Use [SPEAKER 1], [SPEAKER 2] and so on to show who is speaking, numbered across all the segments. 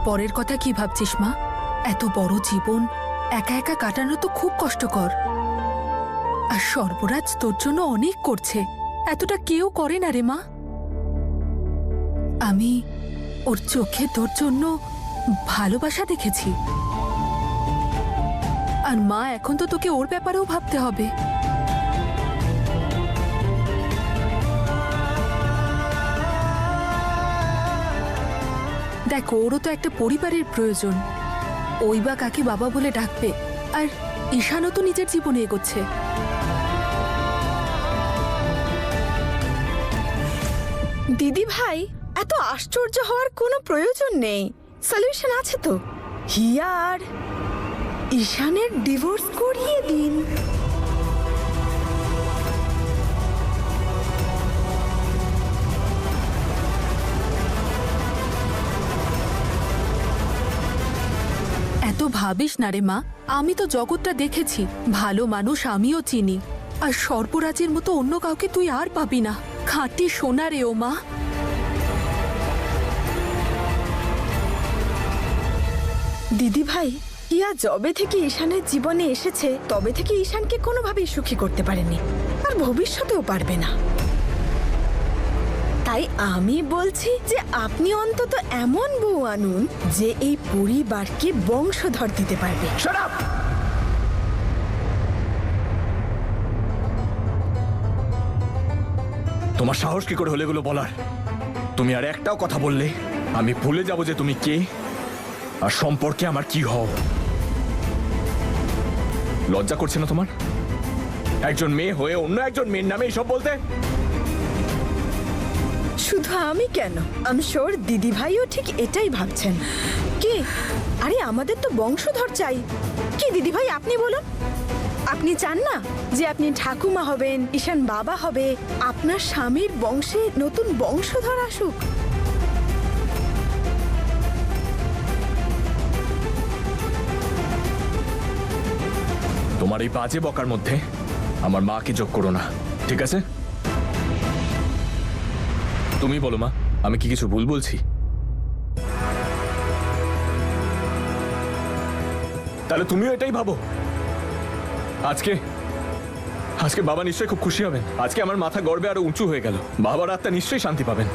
[SPEAKER 1] পরের কথা কি ভাবছিস মা? এত বড় জীবন একা একা কাটানো তো খুব কষ্টকর। আর সর্বরাজ তোর জন্য অনেক করছে, এতটা কেউ করে না রে মা। আমি ওর চোখে তোর জন্য ভালোবাসা দেখেছি। আর মা, এখন তো তোকে ওর ব্যাপারেও ভাবতে হবে। দেখ, ওরও তো একটা পরিবারের প্রয়োজন। ওই বা কাকে বাবা বলে ডাকবে? আর ঈশানও তো নিজের জীবনে এগোচ্ছে।
[SPEAKER 2] দিদি ভাই, এত আশ্চর্য হওয়ার কোনো প্রয়োজন নেই, সলিউশন আছে তো। হিয়া আর ঈশানের ডিভোর্স করিয়ে দিন।
[SPEAKER 1] এত ভাবিস না রে মা, আমি তো জগৎটা দেখেছি, ভালো মানুষ আমিও চিনি। আর সর্পরাজের মতো অন্য কাউকে তুই আর পাবি না। খাঁটি সোনা রে ও মা।
[SPEAKER 2] দিদি ভাই, হিয়া যবে থেকে ঈশানের জীবনে এসেছে তবে থেকে ঈশানকে কোনোভাবেই সুখী করতে পারেনি, আর ভবিষ্যতেও পারবে না। তাই আমি বলছি যে আপনি অন্তত এমন বউ আনুন যে এই পরিবারকে বংশধর দিতে পারবে।
[SPEAKER 3] Shut up! তোমার সাহস কি করে হলো এগুলো বলার? তুমি আর একটাও কথা বললে আমি ভুলে যাব যে তুমি কে আর সম্পর্কে আমার কি হও। লজ্জা করছে না তোমার? একজন মেয়ে হয়ে অন্য একজন মেয়ের নামে এসব বলতে?
[SPEAKER 2] শুধু আমি কেন, আমি শিওর দিদি ভাইও ঠিক এটাই ভাবছেন। কি, আরে আমাদের তো বংশধর চাই। কি দিদি ভাই, আপনি বলুন, আপনি চান না যে আপনি ঠাকুমা হবেন, ঈশান বাবা হবে, আপনার স্বামীর বংশে নতুন বংশধর আসুক?
[SPEAKER 3] তোমার এই বাজে বকার মধ্যে আমার মাকে যোগ করো না, ঠিক আছে? তুমি বলো মা, আমি কি কিছু ভুল বলছি? তাহলে তুমিও এটাই ভাবো? আজকে বাবা নিশ্চয়ই খুব খুশি হবেন। আজকে আমার মাথা গর্বে আরো উঁচু হয়ে গেল। বাবার আত্মা নিশ্চয়ই শান্তি পাবেন।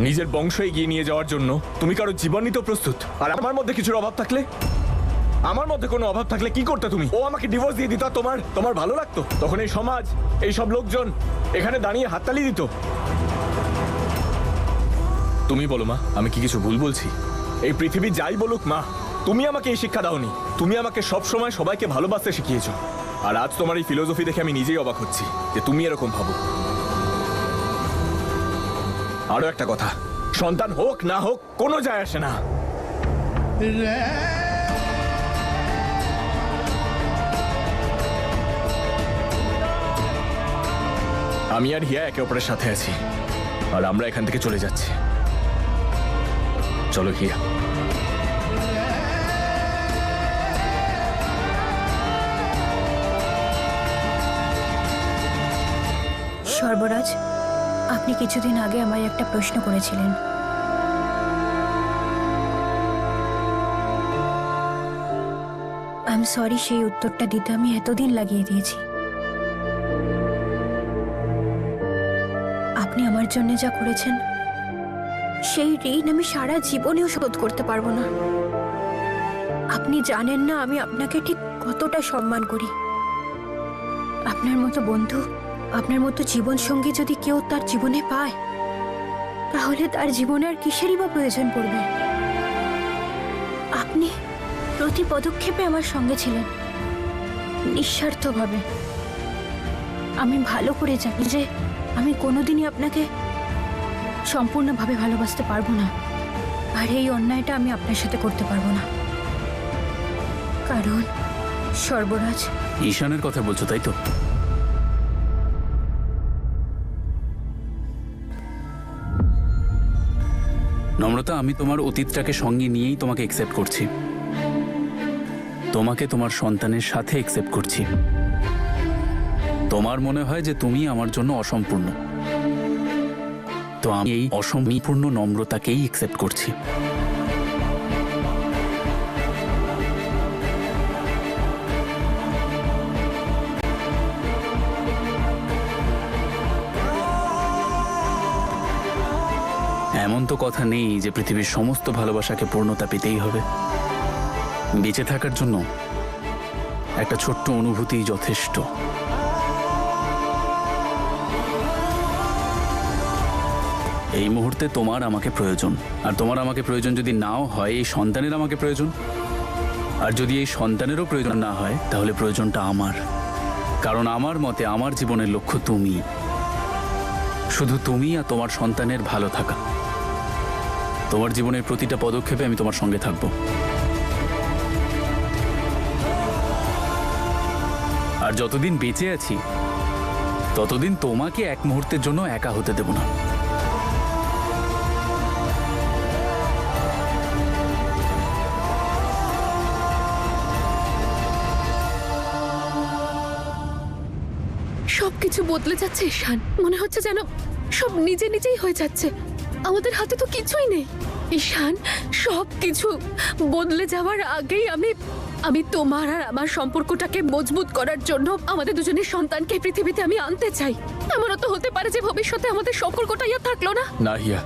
[SPEAKER 3] নিজের বংশ এগিয়ে নিয়ে যাওয়ার জন্য তুমি কারো জীবন নিতে প্রস্তুত। আর আমার মধ্যে কিছুর অভাব থাকলে, আমার মধ্যে কোনো অভাব থাকলে কি করতে তুমি? ও আমাকে ডিভোর্স দিয়ে দিত, তোমার ভালো লাগতো? তখন এই সমাজ, এই সব লোকজন এখানে দাঁড়িয়ে হাততালি দিত। তুমি বলো মা, আমি কি কিছু ভুল বলছি? এই পৃথিবী যাই বলুক মা, তুমি আমাকে এই শিক্ষা দাওনি। তুমি আমাকে সব সময় সবাইকে ভালোবাসতে শিখিয়েছো। আর আজ তোমার এই ফিলোসফি দেখে আমি নিজেই অবাক হচ্ছি যে তুমি এরকম ভাবো। আরো একটা কথা, সন্তান হোক না হোক কোনো যায় আসে না। আমি আর হিয়া একে অপরের সাথে আছি, আর আমরা এখান থেকে চলে যাচ্ছি। চলো হিয়া।
[SPEAKER 4] সর্বরাজ, আপনি কিছুদিন আগে আমায় একটা প্রশ্ন করেছিলেন। আই এম সরি, সেই উত্তরটা দিতে আমি এতদিন লাগিয়ে দিয়েছি। আপনি আমার জন্য যা করেছেন সেই ঋণ আমি সারা জীবনেও শোধ করতে পারবো না। আপনি জানেন না আমি আপনাকে ঠিক কতটা সম্মান করি। আপনার মতো বন্ধু, আপনার মতো জীবন সঙ্গী যদি কেউ তার জীবনে পায়, তাহলে তার জীবনে আর কিসেরই বা প্রয়োজন পড়বে। আপনি প্রতি পদক্ষেপে আমার সঙ্গে ছিলেন, নিঃস্বার্থভাবে। আমি ভালো করে জানি যে আমি কোনোদিনই আপনাকে সম্পূর্ণভাবে ভালোবাসতে পারবো না, আর এই অন্যায়টা আমি আপনার সাথে করতে পারবো না। কারণ সর্বরাজ,
[SPEAKER 5] ঈশানের কথা বলছো তাই তো? নম্রতা, আমি তোমার অতীতটাকে সঙ্গে নিয়েই তোমাকে একসেপ্ট করছি। তোমাকে তোমার সন্তানের সাথে একসেপ্ট করছি। তোমার মনে হয় যে তুমি আমার জন্য অসম্পূর্ণ, তো আমি এই অসম্পূর্ণ নম্রতাকেই একসেপ্ট করছি। এমন তো কথা নেই যে পৃথিবীর সমস্ত ভালোবাসাকে পূর্ণতা পেতেই হবে। বেঁচে থাকার জন্য একটা ছোট্ট অনুভূতিই যথেষ্ট। এই মুহূর্তে তোমার আমাকে প্রয়োজন, আর তোমার আমাকে প্রয়োজন যদি নাও হয়, এই সন্তানের আমাকে প্রয়োজন। আর যদি এই সন্তানেরও প্রয়োজন না হয়, তাহলে প্রয়োজনটা আমার। কারণ আমার মতে আমার জীবনের লক্ষ্য তুমি, শুধু তুমি আর তোমার সন্তানের ভালো থাকা। তোমার জীবনের প্রতিটা পদক্ষেপে আমি তোমার সঙ্গে থাকব। আর যতদিন বেঁচে আছি ততদিন তোমাকে এক মুহূর্তের জন্য একা হতে দেব না।
[SPEAKER 1] সবকিছু বদলে যাচ্ছে ঈশান, মনে হচ্ছে যেন সব নিজে নিজেই হয়ে যাচ্ছে। আমাদের হাতে তো কিছুই নেই ঈশান। সবকিছু বদলে যাওয়ার আগেই আমি তোমার আর আমার সম্পর্কটাকে মজবুত করার জন্য আমাদের দুজনের সন্তানকে পৃথিবীতে আমি আনতে চাই। এমনও তো হতে পারে যে ভবিষ্যতে আমাদের সম্পর্কটাই আর থাকলো না।
[SPEAKER 3] না হিয়া,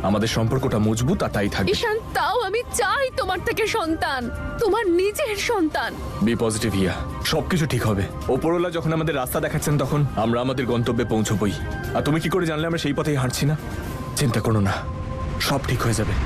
[SPEAKER 3] আমাদের সম্পর্কটা মজবুত আর তাই থাকবে।
[SPEAKER 1] ঈশান, তাও আমি চাই তোমার থেকে সন্তান, তোমার নিজের সন্তান।
[SPEAKER 3] বি পজিটিভ হিয়া, সবকিছু ঠিক হবে। ওপরওয়ালা যখন আমাদের রাস্তা দেখাচ্ছেন তখন আমরা আমাদের গন্তব্যে পৌঁছবই। আর তুমি কি করে জানলে আমরা সেই পথেই হাঁটছি না? চিন্তা করো না, সব ঠিক হয়ে যাবে।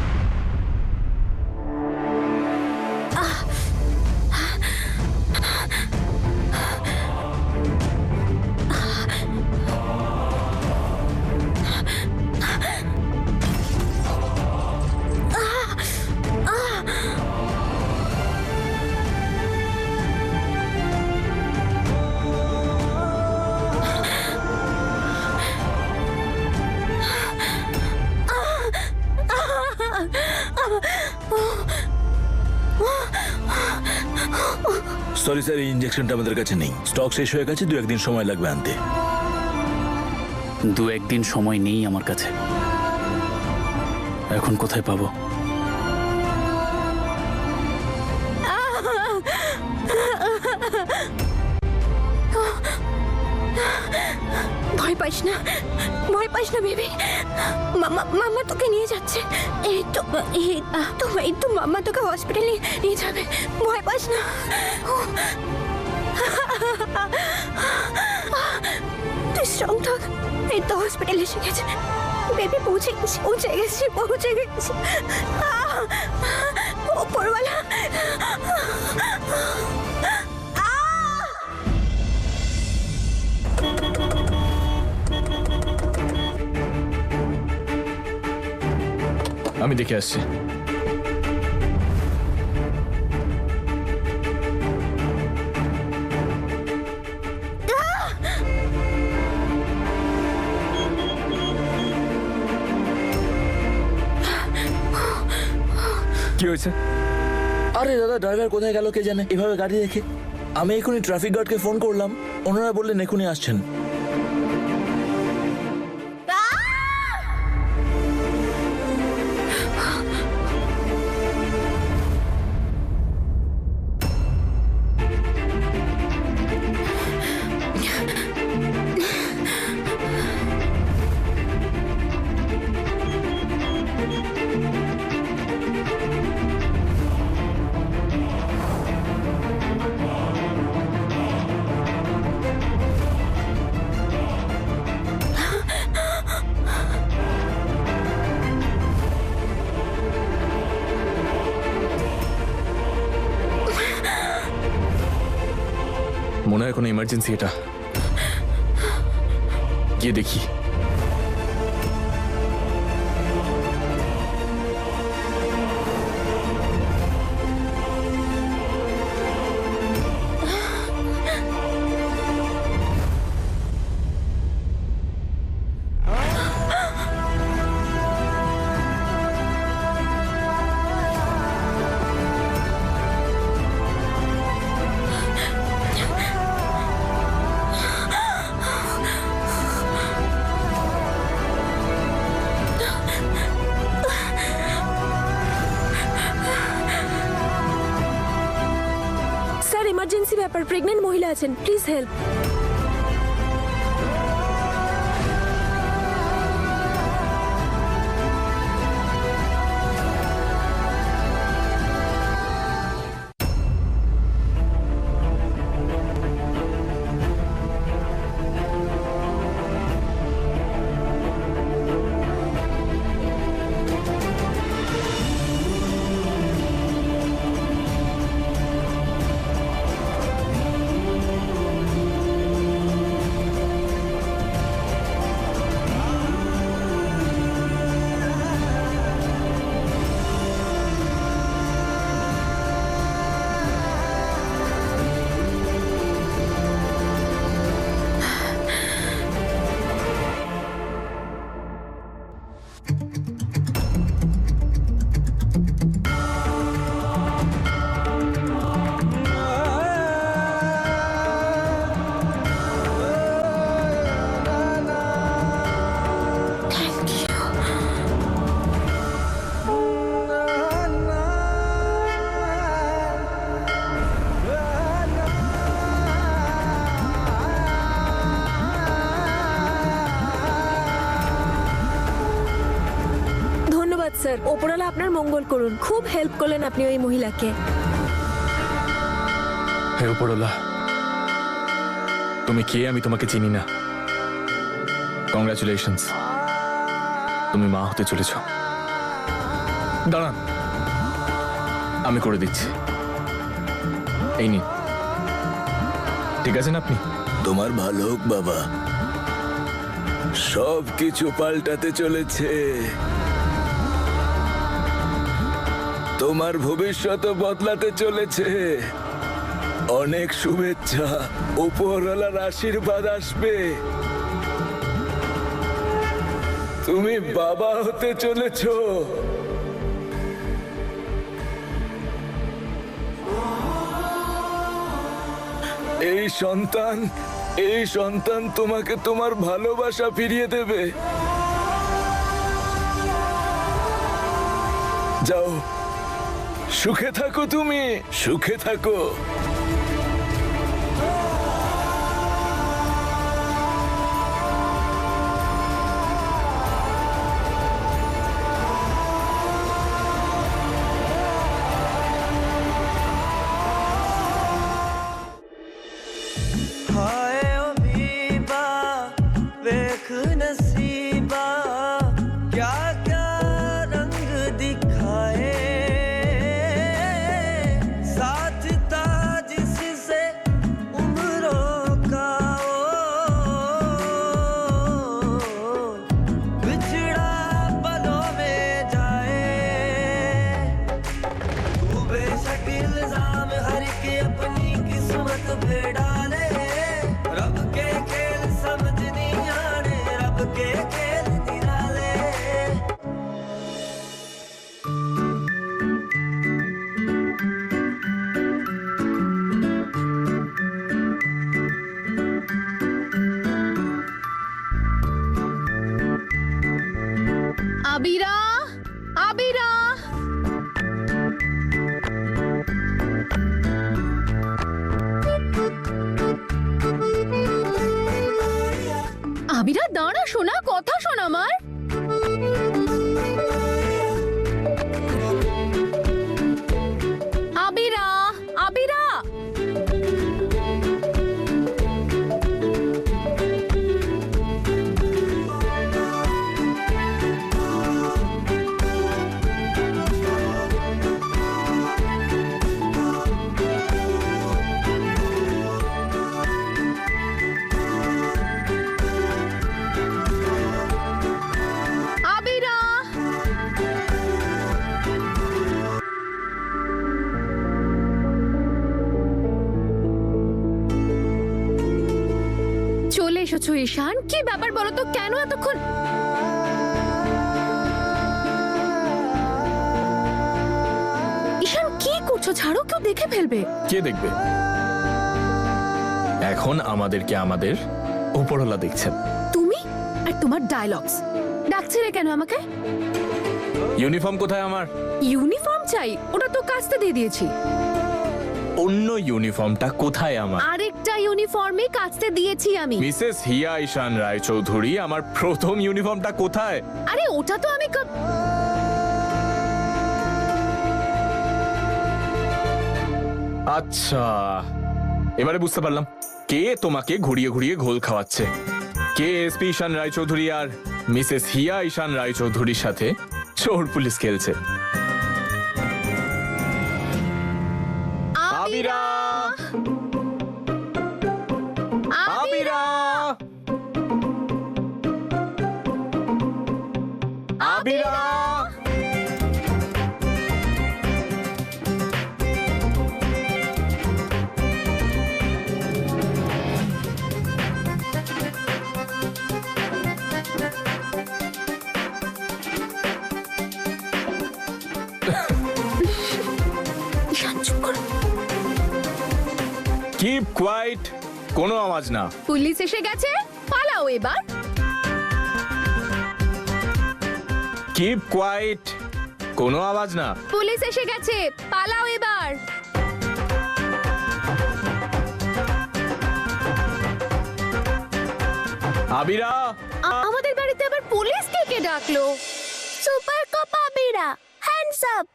[SPEAKER 6] সরি স্যার, এই ইঞ্জেকশনটা আমাদের কাছে নেই, স্টক শেষ হয়ে গেছে। 2-1 দিন সময় লাগবে আনতে।
[SPEAKER 5] 2-1 দিন সময় নেই আমার কাছে। এখন কোথায় পাবো?
[SPEAKER 4] ভয় পাইস না, ভয় পাইস না বেবি। মামা তোকে নিয়ে যাচ্ছে। এই তো মামা তোকে হসপিটালে নিয়ে যাবে। ভয় পাইস না। তুই স্ট্রং থাক। এই তো হসপিটালে এসে গেছে বেবি। পৌঁছে গেছি। ওপরওয়ালা।
[SPEAKER 3] আমি দেখে আসছি। কি হয়েছে?
[SPEAKER 6] আরে দাদা, ড্রাইভার কোথায় গেল কে জানে, এভাবে গাড়ি রেখে। আমি এখনই ট্রাফিক গার্ডকে ফোন করলাম, ওনারা বললেন এখনই আসছেন।
[SPEAKER 3] মনে হয় কোনো ইমার্জেন্সি এটা। গিয়ে দেখি।
[SPEAKER 4] ব্যাপার, প্রেগনেন্ট মহিলা আছেন, প্লিজ হেল্প। ধন্যবাদ স্যার, ওপরওয়ালা আপনার মঙ্গল করুন। খুব হেল্প করলেন আপনি ওই মহিলাকে।
[SPEAKER 3] হে উপরওয়ালা, তুমি কে আমি তোমাকে চিনি না। কংগ্রাচুলেশনস, তুমি মা হতে চলেছ। দাঁড়ান, আমি করে দিচ্ছি। এই নিন, ঠিক আছেন আপনি?
[SPEAKER 6] তোমার ভালো হোক বাবা, সব কিছু পাল্টাতে চলেছে। তোমার ভবিষ্যৎ বদলাতে চলেছে। অনেক শুভেচ্ছা, উপরওয়ালার আশীর্বাদ আসবে। তুমি বাবা হতে চলেছ। এই সন্তান তোমাকে তোমার ভালোবাসা ফিরিয়ে দেবে। যাও, সুখে থাকো, তুমি সুখে থাকো।
[SPEAKER 7] हाय ओ बीबा वेख नसीबा क्या क्या रंग दिखाए साथ था जिससे उम्रों का ओ बिछड़ा पलों में जाए तू बेशक इल्जाम हर के अपनी किस्मत पे डाले रब के खेल समझ नहीं आने रब के खेल निराले
[SPEAKER 1] আবিরা, আবিরা, আবিরা দাঁড়া, শোনা, কথা শোন আমার। আবিরা, আবিরা, আবিরা। চলে এসেছো ঈশান, কি ব্যাপার বলো তো, কেন এতক্ষণ? ঈশান কি করছো? ছাড়ো, কেউ দেখে ফেলবে।
[SPEAKER 3] কে দেখবে? এখন আমাদেরকে আমাদের উপরওয়ালা দেখছেন।
[SPEAKER 1] তুমি আর তোমার ডায়লগস। ডাকছিলে কেন আমাকে?
[SPEAKER 3] ইউনিফর্ম কোথায় আমার?
[SPEAKER 1] ইউনিফর্ম চাই, ওটা তো কাচতে দিয়ে দিয়েছি।
[SPEAKER 3] অন্য ইউনিফর্মটা কোথায় আমার?
[SPEAKER 1] আরেকটা ইউনিফর্মে কাচতে দিয়েছি আমি।
[SPEAKER 3] মিসেস হিয়া ঈশান রায়চৌধুরী, আমার প্রথম ইউনিফর্মটা কোথায়?
[SPEAKER 1] আরে ওটা তো আমি
[SPEAKER 3] আচ্ছা, এবারে বুঝতে পারলাম কে তোমাকে ঘুরিয়ে ঘুরিয়ে ঘোল খাওয়াচ্ছে। কে এসপি ঈশান রায়চৌধুরী আর মিসেস হিয়া ঈশান রায়চৌধুরীর সাথে চোর পুলিশ খেলছে। আবিরা! আবিরা! আবিরা! কিপ কোয়াইট, কোনো আওয়াজ না।
[SPEAKER 1] পুলিশ এসে গেছে, পালাও এবার।
[SPEAKER 3] কিপ কোয়াইট, কোনো আওয়াজ না।
[SPEAKER 1] পুলিশ এসে গেছে, পালাও এবার।
[SPEAKER 3] আবিরা!
[SPEAKER 1] আমাদের বাড়িতে আবার পুলিশ কে ডাকলো?
[SPEAKER 4] Super cop Abira, hands up.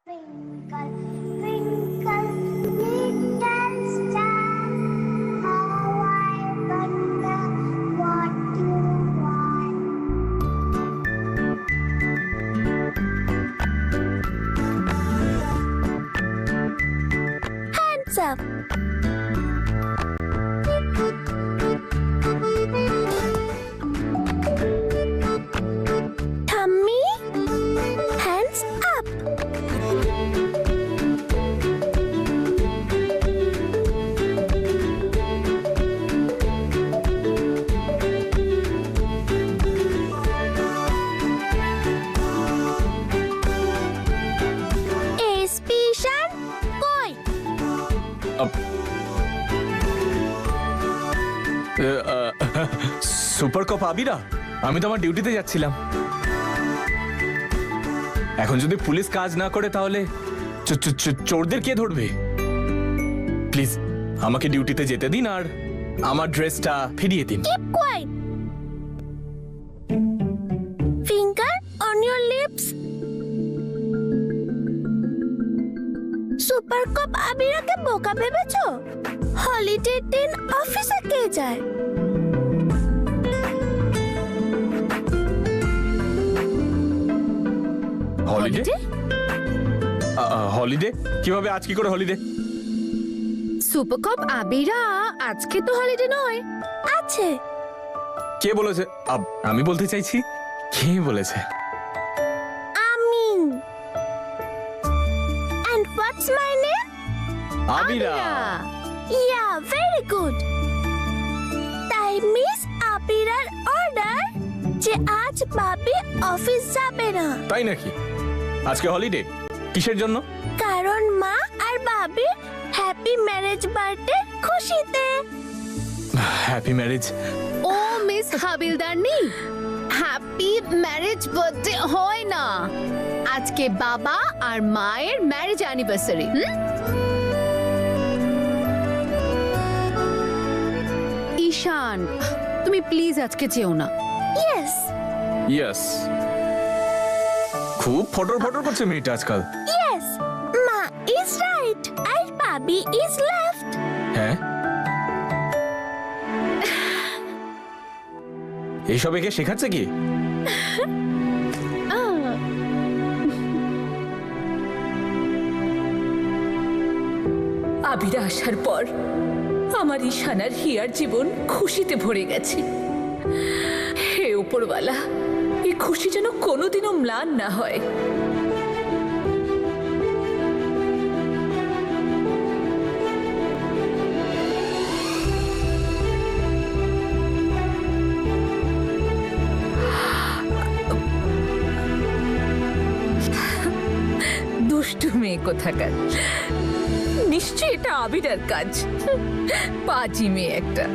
[SPEAKER 8] Twinkle, twinkle, little star, how I wonder what you want.
[SPEAKER 4] Hands up. ঠাম্মি, হ্যান্ডস আপ। এসপি ঈশান কই?
[SPEAKER 3] সুপার কপ আবিরা, আমি তো আমার ডিউটিতে যাচ্ছিলাম। এখন যদি পুলিশ কাজ না করে তাহলে চোরদের কে ধরবে? প্লিজ আমাকে ডিউটিতে যেতে দিন আর আমার ড্রেসটা ফিরিয়ে দিন।
[SPEAKER 4] Keep quiet. Finger on your lips. Super cop আবিরাকে বোকা ভেবেছো? হলিডে দিন অফিসে কে যায়?
[SPEAKER 3] হলিডে? হলিডে কিভাবে? আজ কি করে হলিডে?
[SPEAKER 1] সুপার কাপ আবিরা, আজকে তো হলিডে নয়।
[SPEAKER 4] আছে।
[SPEAKER 3] কে বলেছে? আমি বলতে চাইছি কে বলেছে?
[SPEAKER 4] আমিন। And what's my name?
[SPEAKER 3] আবিরা।
[SPEAKER 4] Yeah, very good. তাই মিস আবিরার অর্ডার যে আজ ভাবি অফিস যাবে না।
[SPEAKER 3] তাই নাকি? আজকে হলিডে কিসের জন্য?
[SPEAKER 4] কারণ মা আর ভাবি হ্যাপি ম্যারেজ বার্থডে খুশিতে।
[SPEAKER 3] Happy marriage?
[SPEAKER 1] ও মিস হাবিলদারনি, হ্যাপি ম্যারেজ বার্থডে হয় না, আজকে বাবা আর মায়ের ম্যারেজ অ্যানিভার্সারি। ঈশান, তুমি প্লিজ আজকে যেও না।
[SPEAKER 4] Yes
[SPEAKER 3] yes. খুব ফটর ফটর করছে মেয়েটা আজকাল।
[SPEAKER 4] ইয়েস, মা ইজ রাইট আর ভাবি ইজ লেফট।
[SPEAKER 3] হ্যাঁ, এইসব একে শেখাচ্ছে কি?
[SPEAKER 9] আবিরা আসার পর আমার ঈশানার হিয়ার জীবন খুশিতে ভরে গেছে। হে উপরওয়ালা, এই খুশি যেন কোনোদিনও ম্লান না হয়। দুষ্টু মেয়ে কোথাকার, নিশ্চয়ই এটা আবিরার কাজ। পাজি মেয়ে একটা।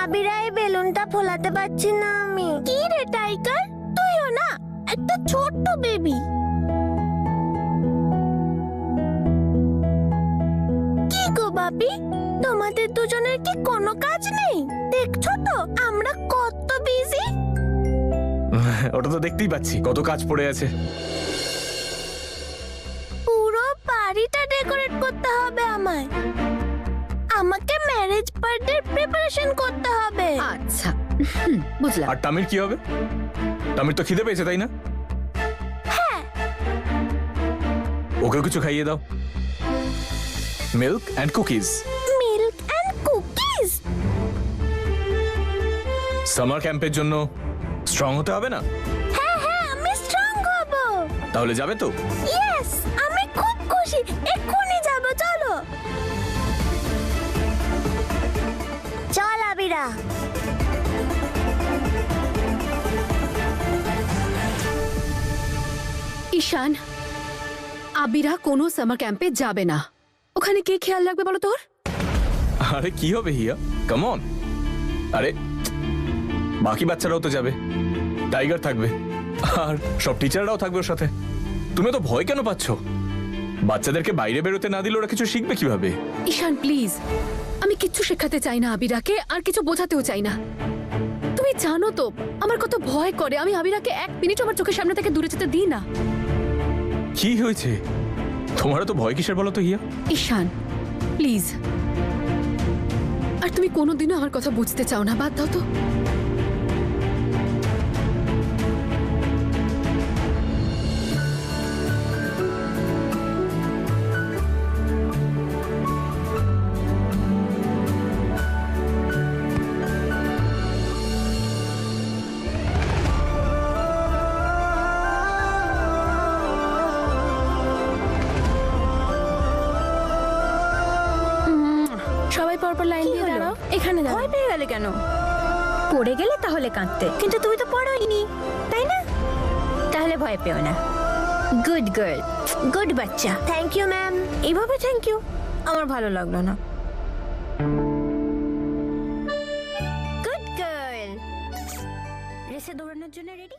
[SPEAKER 4] আবিরা, এই বেলুনটা ফোলাতে পারছি না আমি। কি রে ছোট্ট বেবি। কি গো বাপি, তোমাদের দুজনের কি কোনো কাজ নেই? দেখছো তো আমরা কত বিজি।
[SPEAKER 3] ওটা তো দেখতেই পাচ্ছি কত কাজ পড়ে আছে।
[SPEAKER 4] পুরো বাড়িটা ডেকোরেট করতে হবে আমায়। আমাকে ম্যারেজ পার্টির প্রিপারেশন করতে হবে।
[SPEAKER 1] আচ্ছা বুঝলাম।
[SPEAKER 3] আর টামির কি হবে? টামির তো খিদে পেয়েছে তাই না?
[SPEAKER 4] হ্যাঁ।
[SPEAKER 3] ওকেও কিছু খাইয়ে দাও। Milk and cookies.
[SPEAKER 4] Milk and cookies?
[SPEAKER 3] Summer ক্যাম্পের জন্য স্ট্রং হতে হবে না?
[SPEAKER 4] হ্যাঁ হ্যাঁ, আমি স্ট্রং হব।
[SPEAKER 3] তাহলে যাবে তো?
[SPEAKER 4] ইয়েস, আমি খুব খুশি। এক্ষুনি যাব, চলো। চল আবিরা।
[SPEAKER 1] ঈশান, আবিরা কোনো সামার ক্যাম্পে যাবে না। ওখানে কে খেয়াল রাখবে বলো তোর?
[SPEAKER 3] আরে কি হবে হিয়া, কাম অন। আরে বাকি বাচ্চারাও তো যাবে, টাইগার থাকবে আর সব টিচাররাও থাকবে ওর সাথে। তুমি তো ভয় কেন পাচ্ছ? বাচ্চাদেরকে বাইরে বেরোতে না দিলে ওরা কিছু শিখবে কিভাবে?
[SPEAKER 1] ঈশান প্লিজ, আমি কিচ্ছু শেখাতে চাই না আবিরাকে, আর কিছু বোঝাতেও চাই না। তুমি জানো তো আমার কত ভয় করে। আমি আবিরাকে এক মিনিট আমার চোখের সামনে থেকে দূরে যেতে দিই না।
[SPEAKER 3] কি হয়েছে? তোমারও তো ভয় কিসের বলো তো হিয়া?
[SPEAKER 1] ঈশান প্লিজ, আর তুমি কোনোদিনও আমার কথা বুঝতে চাও না, বাদ দাও তো। সবাই পরপর লাইন দিয়ে দাঁড়াও। এখানে দাঁড়াও।
[SPEAKER 4] ভয় পেয়ে গেলে কেন? পড়ে গেলে তাহলে কাঁদতে, কিন্তু তুমি তো পড়োইনি, তাই না? তাহলে ভয় পেও না। গুড গার্ল, গুড বাচ্চা। Thank you ma'am. এইভাবে থ্যাংক ইউ আমার ভালো লাগলো না। Good girl. রেসে দৌড়ানোর জন্য রেডি?